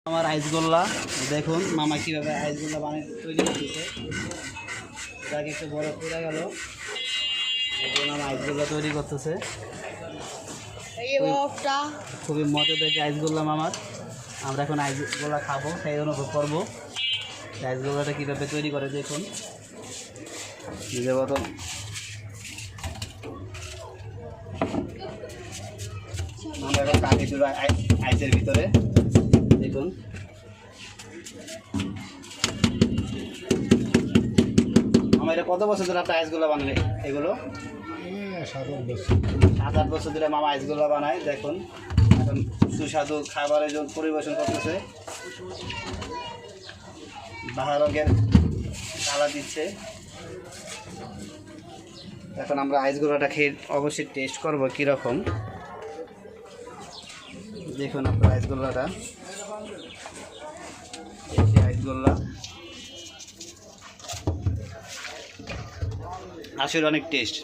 আমার আইসগোল্লা দেখুন মামা কীভাবে আইসগোল্লা বানিয়ে তৈরি করতেছে। যাকে একটু বড় পড়ে গেল, মামা আইসগোল্লা তৈরি করতেছে। খুবই মজাদার আইসগোল্লা মামার। আমরা এখন আইসগোল্লা খাবো, সেই অনুভব করবো আইসগোল্লাটা কীভাবে তৈরি করে। দেখুন নিজের মতো আমরা এখন কাটি তুলো আইসের ভিতরে। দেখুন আমার এটা কত বছর ধরে আপনার আইসগুলো বানালে? এগুলো 7-8 বছর ধরে মামা আইসগুলো বানায়। দেখুন এখন সুস্বাদু খাবারের জন্য পরিবেশন করতেছে, বাহার রঙের কালা দিচ্ছে। এখন আমরা আইসগুলোটা খেয়ে অবশ্যই টেস্ট করবো কীরকম। দেখুন আপনার আইসগোল্লাটা, আইসগোল্লা আসলে অনেক টেস্ট।